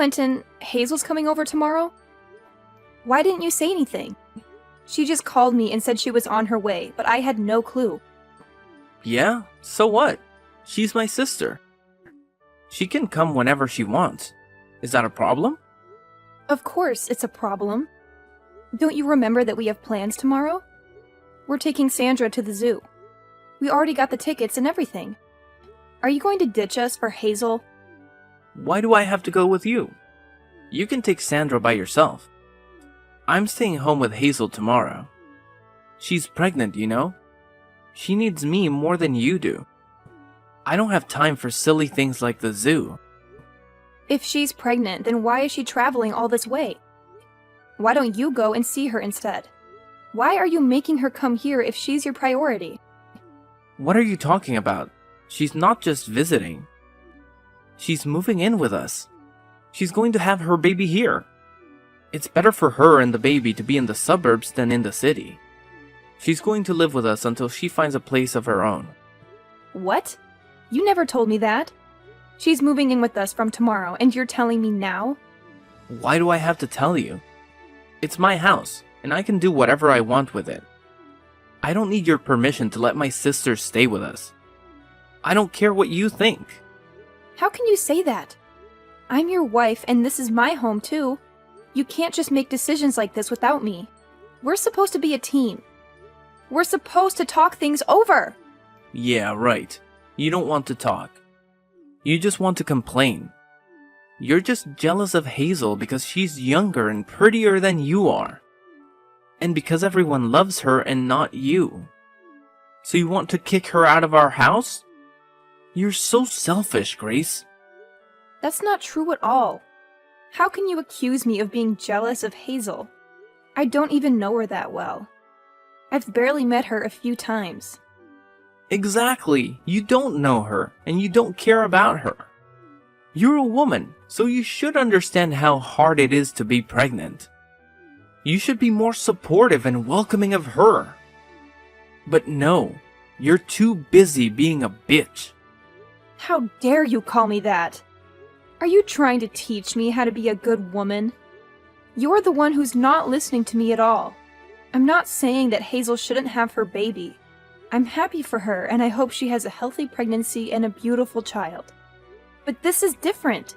Quentin, Hazel's coming over tomorrow? Why didn't you say anything? She just called me and said she was on her way, but I had no clue. Yeah, so what? She's my sister. She can come whenever she wants. Is that a problem? Of course, it's a problem. Don't you remember that we have plans tomorrow? We're taking Sandra to the zoo. We already got the tickets and everything. Are you going to ditch us for Hazel? Why do I have to go with you? You can take Sandra by yourself. I'm staying home with Hazel tomorrow. She's pregnant, you know? She needs me more than you do. I don't have time for silly things like the zoo. If she's pregnant, then why is she traveling all this way? Why don't you go and see her instead? Why are you making her come here if she's your priority? What are you talking about? She's not just visiting. She's moving in with us. She's going to have her baby here. It's better for her and the baby to be in the suburbs than in the city. She's going to live with us until she finds a place of her own. What? You never told me that. She's moving in with us from tomorrow, and you're telling me now? Why do I have to tell you? It's my house, and I can do whatever I want with it. I don't need your permission to let my sister stay with us. I don't care what you think. How can you say that? I'm your wife, and this is my home too. You can't just make decisions like this without me. We're supposed to be a team. We're supposed to talk things over. Yeah, right. You don't want to talk. You just want to complain. You're just jealous of Hazel because she's younger and prettier than you are. And because everyone loves her and not you. So you want to kick her out of our house? You're so selfish, Grace. That's not true at all. How can you accuse me of being jealous of Hazel? I don't even know her that well. I've barely met her a few times. Exactly. You don't know her, and you don't care about her. You're a woman, so you should understand how hard it is to be pregnant. You should be more supportive and welcoming of her. But no, you're too busy being a bitch. How dare you call me that? Are you trying to teach me how to be a good woman? You're the one who's not listening to me at all. I'm not saying that Hazel shouldn't have her baby. I'm happy for her, and I hope she has a healthy pregnancy and a beautiful child. But this is different.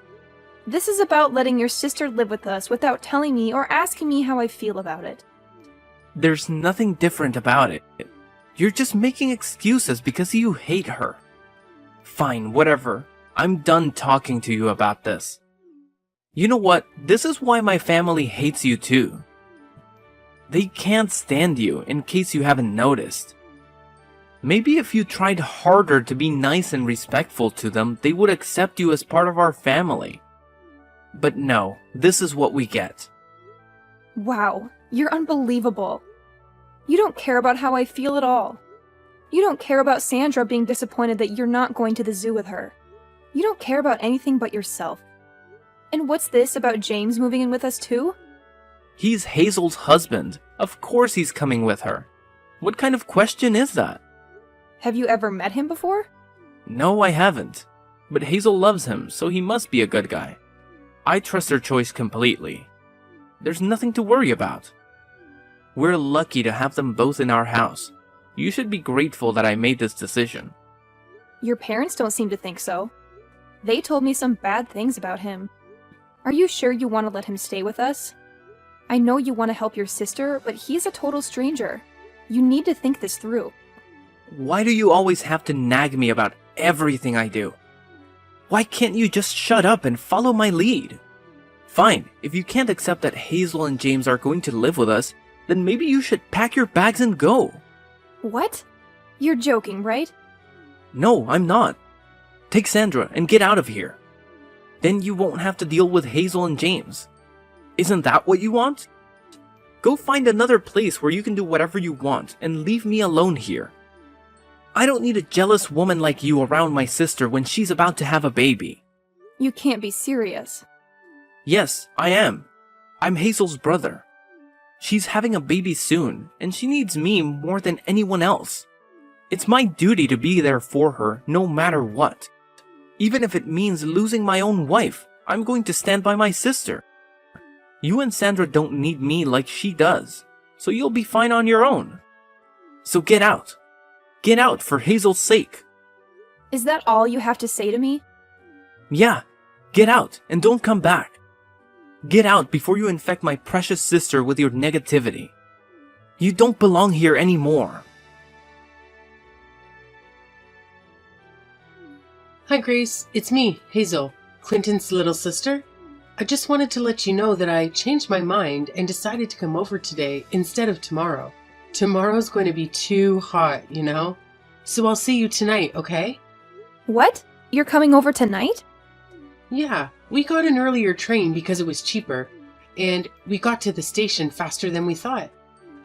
This is about letting your sister live with us without telling me or asking me how I feel about it. There's nothing different about it. You're just making excuses because you hate her. Fine, whatever. I'm done talking to you about this. You know what? This is why my family hates you too. They can't stand you, in case you haven't noticed. Maybe if you tried harder to be nice and respectful to them, they would accept you as part of our family. But no, this is what we get. Wow, you're unbelievable. You don't care about how I feel at all. You don't care about Sandra being disappointed that you're not going to the zoo with her. You don't care about anything but yourself. And what's this about James moving in with us too? He's Hazel's husband. Of course he's coming with her. What kind of question is that? Have you ever met him before? No, I haven't. But Hazel loves him, so he must be a good guy. I trust her choice completely. There's nothing to worry about. We're lucky to have them both in our house. You should be grateful that I made this decision. Your parents don't seem to think so. They told me some bad things about him. Are you sure you want to let him stay with us? I know you want to help your sister, but he's a total stranger. You need to think this through. Why do you always have to nag me about everything I do? Why can't you just shut up and follow my lead? Fine, if you can't accept that Hazel and James are going to live with us, then maybe you should pack your bags and go. What? You're joking, right? No, I'm not. Take Sandra and get out of here. Then you won't have to deal with Hazel and James. Isn't that what you want? Go find another place where you can do whatever you want and leave me alone here. I don't need a jealous woman like you around my sister when she's about to have a baby. You can't be serious. Yes, I am. I'm Hazel's brother. She's having a baby soon, and she needs me more than anyone else. It's my duty to be there for her no matter what. Even if it means losing my own wife, I'm going to stand by my sister. You and Sandra don't need me like she does, so you'll be fine on your own. So get out. Get out for Hazel's sake. Is that all you have to say to me? Yeah, get out and don't come back. Get out before you infect my precious sister with your negativity. You don't belong here anymore. Hi, Grace. It's me, Hazel, Clinton's little sister. I just wanted to let you know that I changed my mind and decided to come over today instead of tomorrow. Tomorrow's going to be too hot, you know? So I'll see you tonight, okay? What? You're coming over tonight? Yeah, we got an earlier train because it was cheaper, and we got to the station faster than we thought.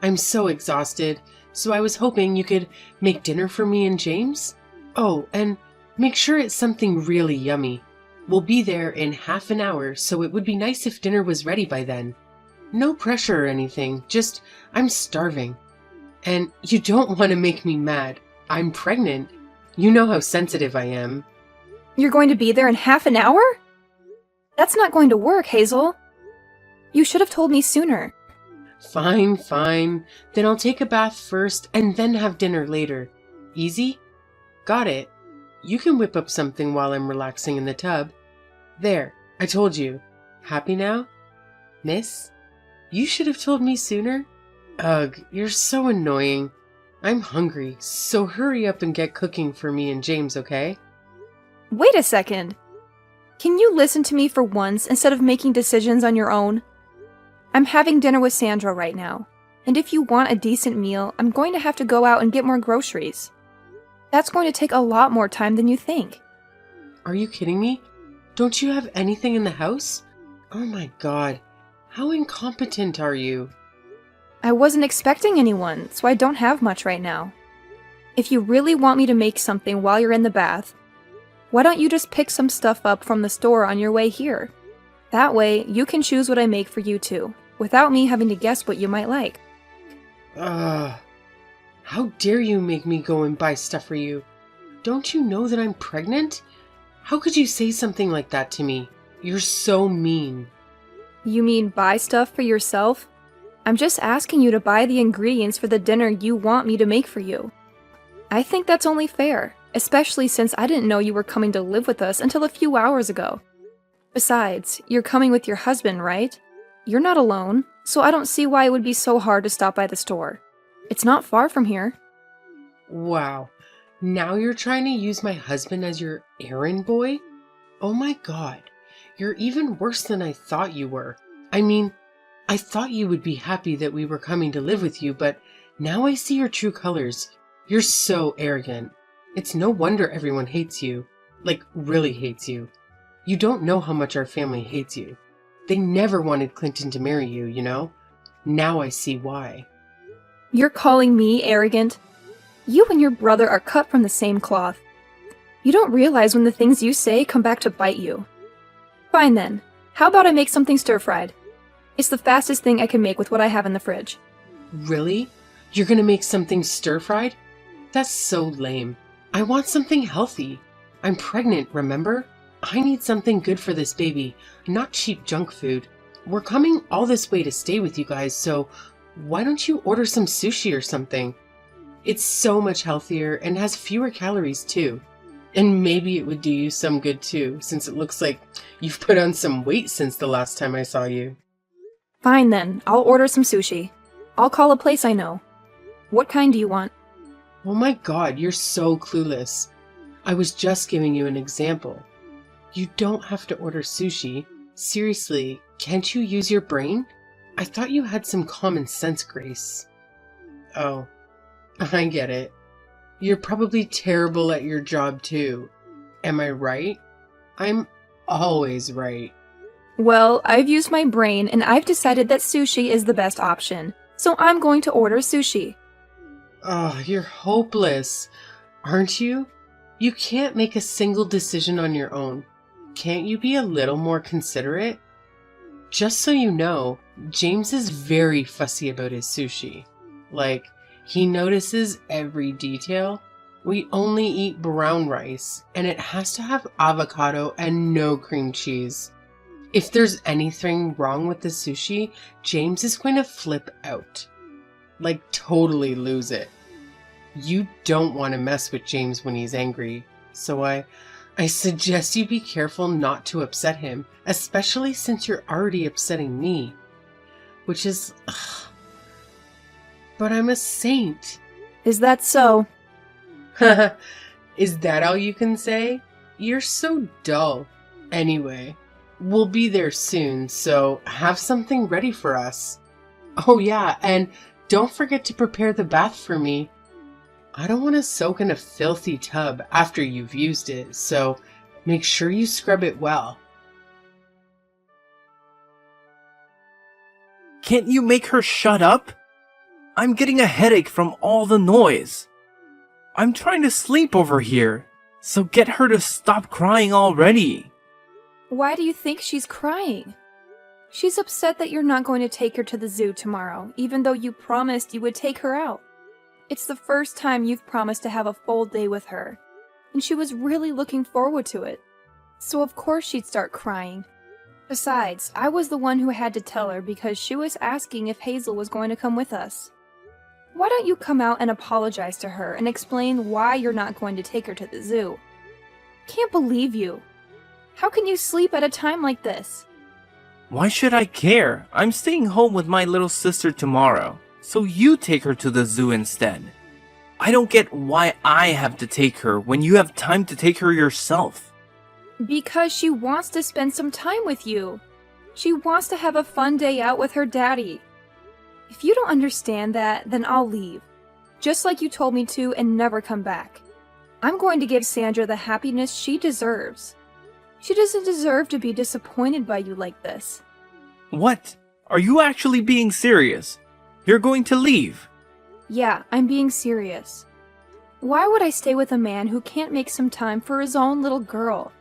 I'm so exhausted, so I was hoping you could make dinner for me and James. Oh, and make sure it's something really yummy. We'll be there in half an hour, so it would be nice if dinner was ready by then. No pressure or anything, just I'm starving. And you don't want to make me mad. I'm pregnant. You know how sensitive I am. You're going to be there in half an hour? That's not going to work, Hazel. You should have told me sooner. Fine, fine. Then I'll take a bath first and then have dinner later. Easy? Got it. You can whip up something while I'm relaxing in the tub. There, I told you. Happy now? Miss? You should have told me sooner. Ugh, you're so annoying. I'm hungry, so hurry up and get cooking for me and James, okay? Wait a second. Can you listen to me for once instead of making decisions on your own? I'm having dinner with Sandra right now, and if you want a decent meal, I'm going to have to go out and get more groceries. That's going to take a lot more time than you think. Are you kidding me? Don't you have anything in the house? Oh my god, how incompetent are you? I wasn't expecting anyone, so I don't have much right now. If you really want me to make something while you're in the bath, why don't you just pick some stuff up from the store on your way here? That way, you can choose what I make for you too, without me having to guess what you might like. How dare you make me go and buy stuff for you? Don't you know that I'm pregnant? How could you say something like that to me? You're so mean. You mean buy stuff for yourself? I'm just asking you to buy the ingredients for the dinner you want me to make for you. I think that's only fair, especially since I didn't know you were coming to live with us until a few hours ago. Besides, you're coming with your husband, right? You're not alone, so I don't see why it would be so hard to stop by the store. It's not far from here. Wow. Now you're trying to use my husband as your errand boy? Oh my god. You're even worse than I thought you were. I mean, I thought you would be happy that we were coming to live with you, but now I see your true colors. You're so arrogant. It's no wonder everyone hates you. Like, really hates you. You don't know how much our family hates you. They never wanted Clinton to marry you, you know? Now I see why. You're calling me arrogant? You and your brother are cut from the same cloth. You don't realize when the things you say come back to bite you. Fine then. How about I make something stir-fried? It's the fastest thing I can make with what I have in the fridge. Really? You're gonna make something stir-fried? That's so lame. I want something healthy. I'm pregnant, remember? I need something good for this baby, not cheap junk food. We're coming all this way to stay with you guys, so why don't you order some sushi or something? It's so much healthier and has fewer calories too. And maybe it would do you some good too, since it looks like you've put on some weight since the last time I saw you. Fine then, I'll order some sushi. I'll call a place I know. What kind do you want? Oh my god, you're so clueless. I was just giving you an example. You don't have to order sushi. Seriously, can't you use your brain? I thought you had some common sense, Grace. Oh, I get it. You're probably terrible at your job too. Am I right? I'm always right. Well, I've used my brain and I've decided that sushi is the best option, so I'm going to order sushi. Oh, you're hopeless, aren't you? You can't make a single decision on your own. Can't you be a little more considerate? Just so you know, James is very fussy about his sushi. Like, he notices every detail. We only eat brown rice, and it has to have avocado and no cream cheese. If there's anything wrong with the sushi, James is going to flip out. Like, totally lose it. You don't want to mess with James when he's angry, so I suggest you be careful not to upset him, especially since you're already upsetting me. Which is... Ugh. But I'm a saint. Is that so? Is that all you can say? You're so dull. Anyway, we'll be there soon, so have something ready for us. Oh yeah, and don't forget to prepare the bath for me. I don't want to soak in a filthy tub after you've used it, so make sure you scrub it well. Can't you make her shut up? I'm getting a headache from all the noise. I'm trying to sleep over here, so get her to stop crying already. Why do you think she's crying? She's upset that you're not going to take her to the zoo tomorrow, even though you promised you would take her out. It's the first time you've promised to have a full day with her, and she was really looking forward to it. So of course she'd start crying. Besides, I was the one who had to tell her because she was asking if Hazel was going to come with us. Why don't you come out and apologize to her and explain why you're not going to take her to the zoo? Can't believe you. How can you sleep at a time like this? Why should I care? I'm staying home with my little sister tomorrow, so you take her to the zoo instead. I don't get why I have to take her when you have time to take her yourself. Because she wants to spend some time with you. She wants to have a fun day out with her daddy. If you don't understand that, then I'll leave. Just like you told me to, and never come back. I'm going to give Sandra the happiness she deserves. She doesn't deserve to be disappointed by you like this. What? Are you actually being serious? You're going to leave? Yeah, I'm being serious. Why would I stay with a man who can't make some time for his own little girl?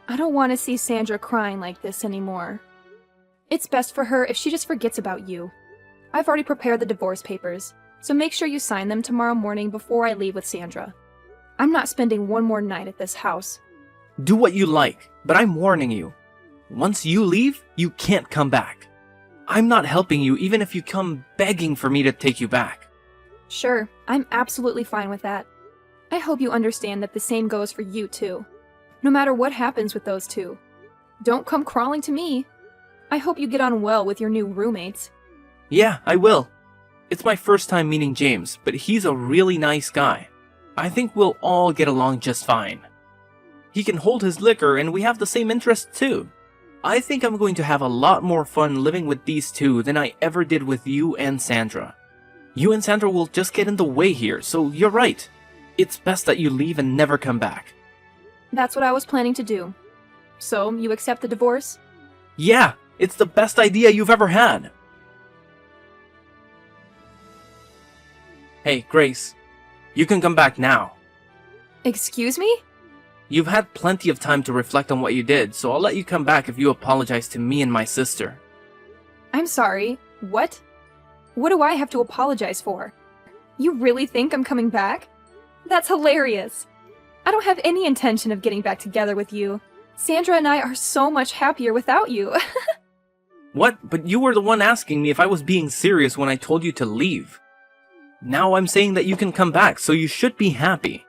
I don't want to see Sandra crying like this anymore. It's best for her if she just forgets about you. I've already prepared the divorce papers, so make sure you sign them tomorrow morning before I leave with Sandra. I'm not spending one more night at this house. Do what you like, but I'm warning you. Once you leave, you can't come back. I'm not helping you even if you come begging for me to take you back. Sure, I'm absolutely fine with that. I hope you understand that the same goes for you too. No matter what happens with those two. Don't come crawling to me. I hope you get on well with your new roommates. Yeah, I will. It's my first time meeting James, but he's a really nice guy. I think we'll all get along just fine. He can hold his liquor and we have the same interests too. I think I'm going to have a lot more fun living with these two than I ever did with you and Sandra. You and Sandra will just get in the way here, so you're right. It's best that you leave and never come back. That's what I was planning to do. So, you accept the divorce? Yeah, it's the best idea you've ever had. Hey, Grace. You can come back now. Excuse me? You've had plenty of time to reflect on what you did, so I'll let you come back if you apologize to me and my sister. I'm sorry. What? What do I have to apologize for? You really think I'm coming back? That's hilarious. I don't have any intention of getting back together with you. Sandra and I are so much happier without you. What? But you were the one asking me if I was being serious when I told you to leave. Now I'm saying that you can come back, so you should be happy.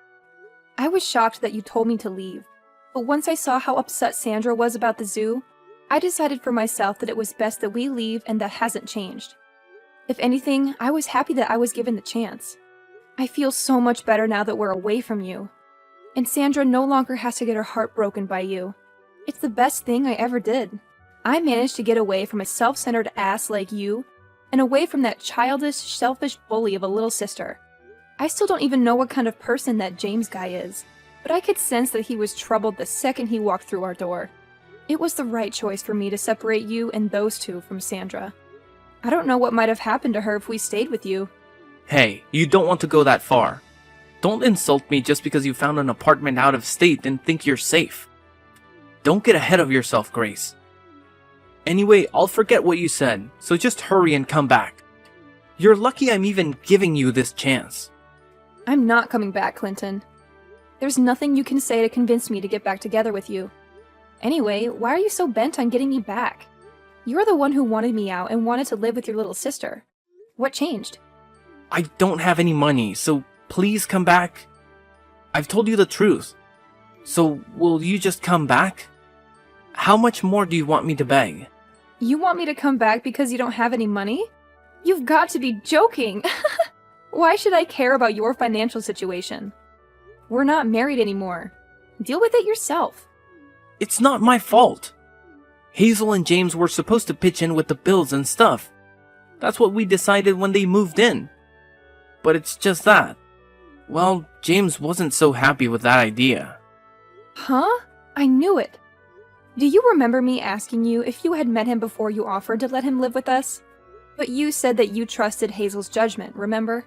I was shocked that you told me to leave, but once I saw how upset Sandra was about the zoo, I decided for myself that it was best that we leave, and that hasn't changed. If anything, I was happy that I was given the chance. I feel so much better now that we're away from you. And Sandra no longer has to get her heart broken by you. It's the best thing I ever did. I managed to get away from a self-centered ass like you, and away from that childish, selfish bully of a little sister. I still don't even know what kind of person that James guy is, but I could sense that he was troubled the second he walked through our door. It was the right choice for me to separate you and those two from Sandra. I don't know what might have happened to her if we stayed with you. Hey, you don't want to go that far. Don't insult me just because you found an apartment out of state and think you're safe. Don't get ahead of yourself, Grace. Anyway, I'll forget what you said, so just hurry and come back. You're lucky I'm even giving you this chance. I'm not coming back, Clinton. There's nothing you can say to convince me to get back together with you. Anyway, why are you so bent on getting me back? You're the one who wanted me out and wanted to live with your little sister. What changed? I don't have any money, so please come back. I've told you the truth. So will you just come back? How much more do you want me to beg? You want me to come back because you don't have any money? You've got to be joking! Why should I care about your financial situation? We're not married anymore. Deal with it yourself. It's not my fault. Hazel and James were supposed to pitch in with the bills and stuff. That's what we decided when they moved in. But it's just that. Well, James wasn't so happy with that idea. Huh? I knew it. Do you remember me asking you if you had met him before you offered to let him live with us? But you said that you trusted Hazel's judgment, remember?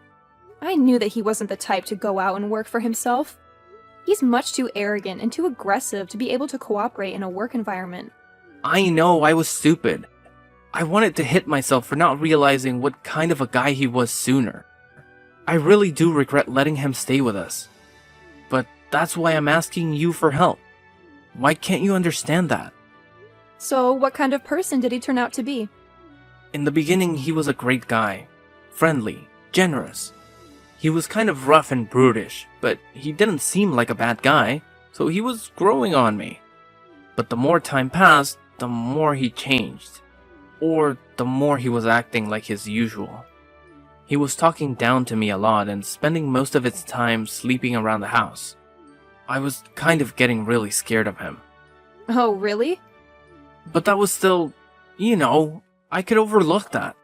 I knew that he wasn't the type to go out and work for himself. He's much too arrogant and too aggressive to be able to cooperate in a work environment. I know I was stupid. I wanted to hit myself for not realizing what kind of a guy he was sooner. I really do regret letting him stay with us. But that's why I'm asking you for help. Why can't you understand that? So, what kind of person did he turn out to be? In the beginning, he was a great guy. Friendly, generous. He was kind of rough and brutish, but he didn't seem like a bad guy, so he was growing on me. But the more time passed, the more he changed. Or the more he was acting like his usual. He was talking down to me a lot and spending most of his time sleeping around the house. I was kind of getting really scared of him. Oh, really? But that was still, I could overlook that.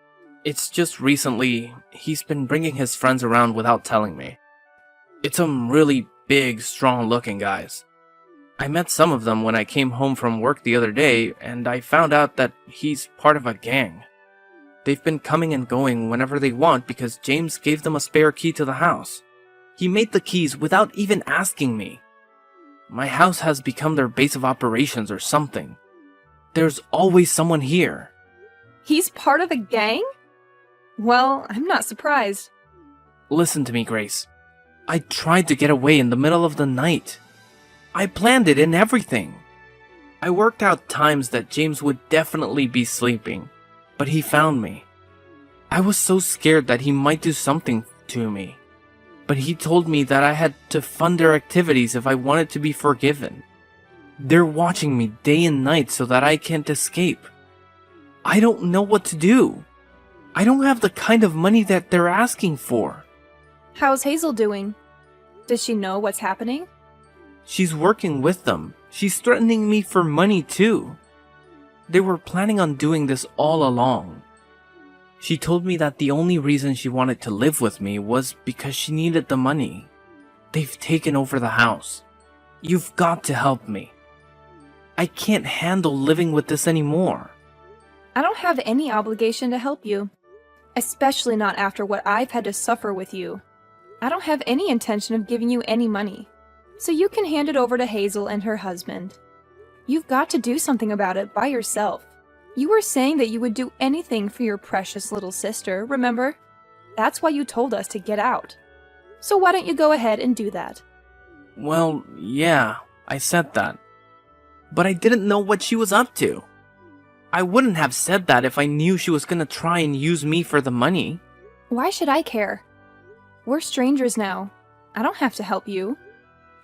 It's just recently, he's been bringing his friends around without telling me. It's some really big, strong-looking guys. I met some of them when I came home from work the other day, and I found out that he's part of a gang. They've been coming and going whenever they want because James gave them a spare key to the house. He made the keys without even asking me. My house has become their base of operations or something. There's always someone here. He's part of a gang? Well, I'm not surprised. Listen to me, Grace. I tried to get away in the middle of the night. I planned it and everything. I worked out times that James would definitely be sleeping, but he found me. I was so scared that he might do something to me, but he told me that I had to fund their activities if I wanted to be forgiven. They're watching me day and night so that I can't escape. I don't know what to do. I don't have the kind of money that they're asking for. How's Hazel doing? Does she know what's happening? She's working with them. She's threatening me for money too. They were planning on doing this all along. She told me that the only reason she wanted to live with me was because she needed the money. They've taken over the house. You've got to help me. I can't handle living with this anymore. I don't have any obligation to help you. Especially not after what I've had to suffer with you. I don't have any intention of giving you any money. So you can hand it over to Hazel and her husband. You've got to do something about it by yourself. You were saying that you would do anything for your precious little sister, remember? That's why you told us to get out. So why don't you go ahead and do that? Well, yeah, I said that. But I didn't know what she was up to. I wouldn't have said that if I knew she was gonna try and use me for the money. Why should I care? We're strangers now. I don't have to help you.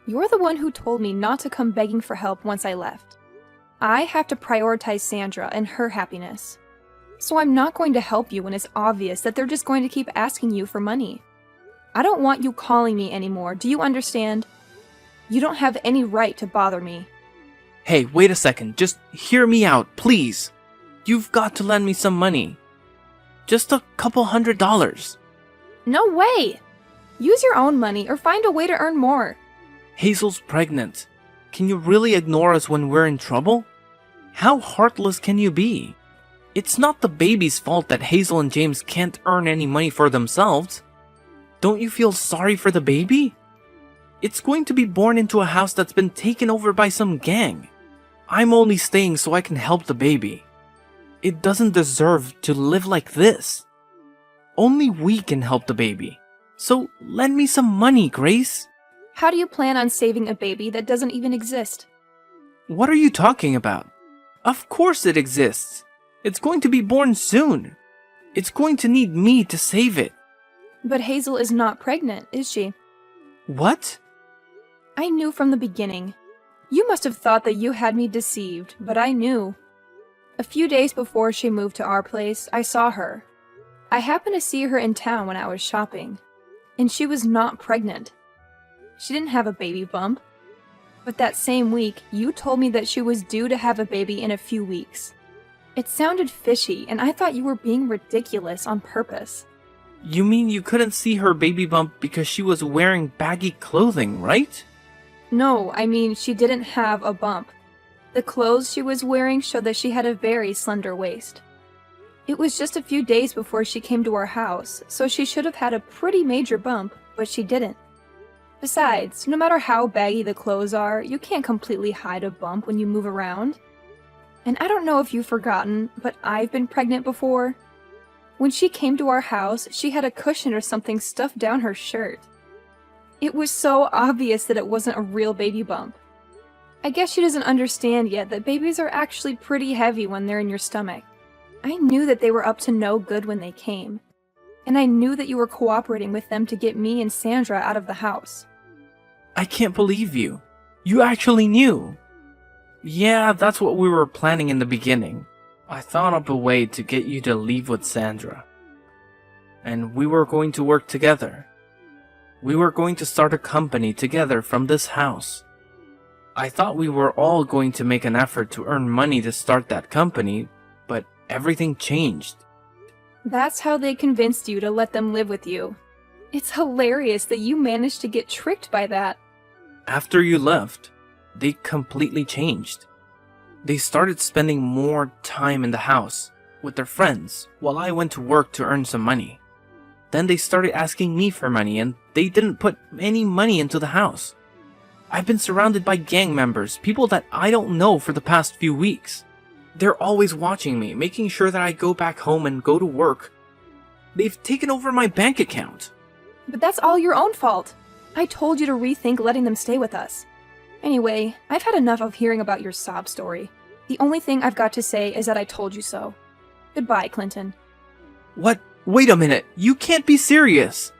You're the one who told me not to come begging for help once I left. I have to prioritize Sandra and her happiness. So I'm not going to help you when it's obvious that they're just going to keep asking you for money. I don't want you calling me anymore, do you understand? You don't have any right to bother me. Hey, wait a second, just hear me out, please. You've got to lend me some money. Just a couple $100. No way! Use your own money or find a way to earn more. Hazel's pregnant. Can you really ignore us when we're in trouble? How heartless can you be? It's not the baby's fault that Hazel and James can't earn any money for themselves. Don't you feel sorry for the baby? It's going to be born into a house that's been taken over by some gang. I'm only staying so I can help the baby. It doesn't deserve to live like this. Only we can help the baby. So lend me some money, Grace. How do you plan on saving a baby that doesn't even exist? What are you talking about? Of course it exists. It's going to be born soon. It's going to need me to save it. But Hazel is not pregnant, is she? What? I knew from the beginning. You must have thought that you had me deceived, but I knew. A few days before she moved to our place, I saw her. I happened to see her in town when I was shopping, and she was not pregnant. She didn't have a baby bump. But that same week, you told me that she was due to have a baby in a few weeks. It sounded fishy, and I thought you were being ridiculous on purpose. You mean you couldn't see her baby bump because she was wearing baggy clothing, right? No, I mean she didn't have a bump. The clothes she was wearing showed that she had a very slender waist. It was just a few days before she came to our house, so she should have had a pretty major bump, but she didn't. Besides, no matter how baggy the clothes are, you can't completely hide a bump when you move around. And I don't know if you've forgotten, but I've been pregnant before. When she came to our house, she had a cushion or something stuffed down her shirt. It was so obvious that it wasn't a real baby bump. I guess she doesn't understand yet that babies are actually pretty heavy when they're in your stomach. I knew that they were up to no good when they came. And I knew that you were cooperating with them to get me and Sandra out of the house. I can't believe you. You actually knew. Yeah, that's what we were planning in the beginning. I thought up a way to get you to leave with Sandra. And we were going to work together. We were going to start a company together from this house. I thought we were all going to make an effort to earn money to start that company, but everything changed. That's how they convinced you to let them live with you. It's hilarious that you managed to get tricked by that. After you left, they completely changed. They started spending more time in the house with their friends while I went to work to earn some money. Then they started asking me for money and they didn't put any money into the house. I've been surrounded by gang members, people that I don't know for the past few weeks. They're always watching me, making sure that I go back home and go to work. They've taken over my bank account. But that's all your own fault. I told you to rethink letting them stay with us. Anyway, I've had enough of hearing about your sob story. The only thing I've got to say is that I told you so. Goodbye, Clinton. What? Wait a minute, you can't be serious!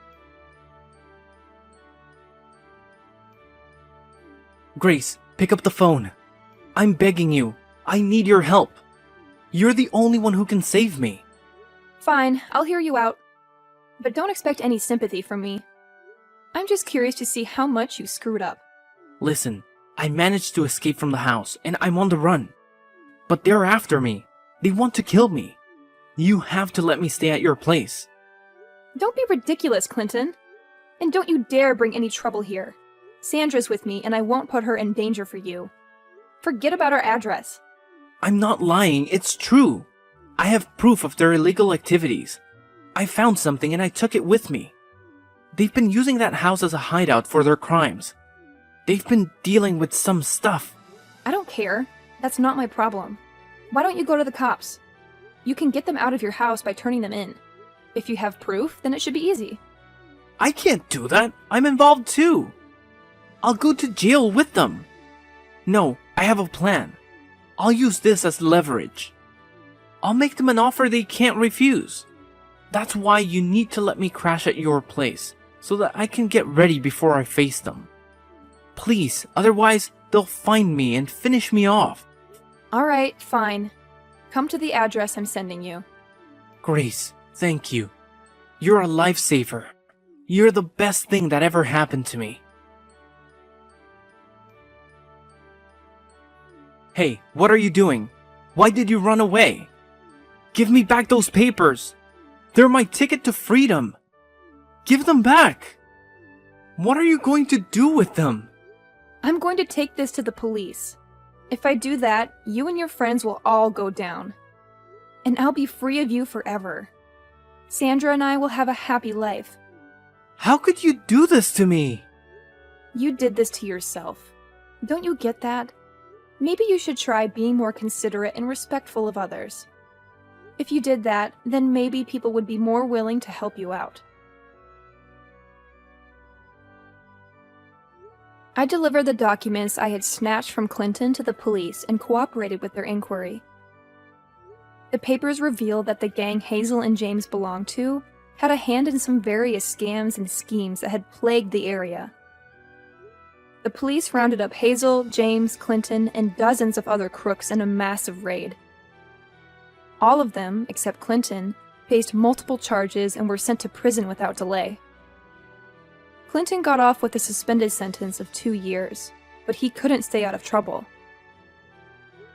Grace, pick up the phone. I'm begging you. I need your help. You're the only one who can save me. Fine, I'll hear you out. But don't expect any sympathy from me. I'm just curious to see how much you screwed up. Listen, I managed to escape from the house, and I'm on the run. But they're after me. They want to kill me. You have to let me stay at your place. Don't be ridiculous, Clinton. And don't you dare bring any trouble here. Sandra's with me, and I won't put her in danger for you. Forget about our address. I'm not lying, it's true. I have proof of their illegal activities. I found something and I took it with me. They've been using that house as a hideout for their crimes. They've been dealing with some stuff. I don't care. That's not my problem. Why don't you go to the cops? You can get them out of your house by turning them in. If you have proof, then it should be easy. I can't do that. I'm involved too. I'll go to jail with them. No, I have a plan. I'll use this as leverage. I'll make them an offer they can't refuse. That's why you need to let me crash at your place, so that I can get ready before I face them. Please, otherwise they'll find me and finish me off. Alright, fine. Come to the address I'm sending you. Grace, thank you. You're a lifesaver. You're the best thing that ever happened to me. Hey, what are you doing? Why did you run away? Give me back those papers. They're my ticket to freedom. Give them back. What are you going to do with them? I'm going to take this to the police. If I do that, you and your friends will all go down. And I'll be free of you forever. Sandra and I will have a happy life. How could you do this to me? You did this to yourself. Don't you get that? Maybe you should try being more considerate and respectful of others. If you did that, then maybe people would be more willing to help you out. I delivered the documents I had snatched from Clinton to the police and cooperated with their inquiry. The papers revealed that the gang Hazel and James belonged to had a hand in some various scams and schemes that had plagued the area. The police rounded up Hazel, James, Clinton, and dozens of other crooks in a massive raid. All of them, except Clinton, faced multiple charges and were sent to prison without delay. Clinton got off with a suspended sentence of 2 years, but he couldn't stay out of trouble.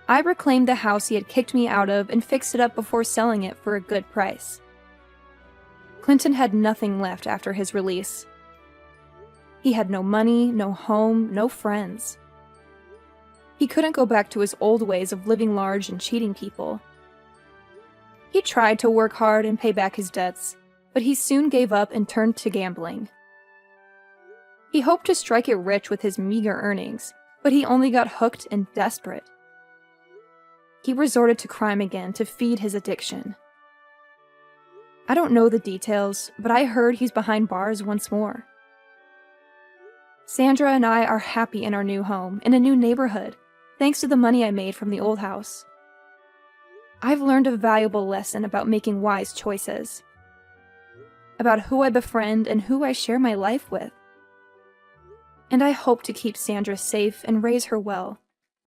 I reclaimed the house he had kicked me out of and fixed it up before selling it for a good price. Clinton had nothing left after his release. He had no money, no home, no friends. He couldn't go back to his old ways of living large and cheating people. He tried to work hard and pay back his debts, but he soon gave up and turned to gambling. He hoped to strike it rich with his meager earnings, but he only got hooked and desperate. He resorted to crime again to feed his addiction. I don't know the details, but I heard he's behind bars once more. Sandra and I are happy in our new home, in a new neighborhood, thanks to the money I made from the old house. I've learned a valuable lesson about making wise choices, about who I befriend and who I share my life with. And I hope to keep Sandra safe and raise her well.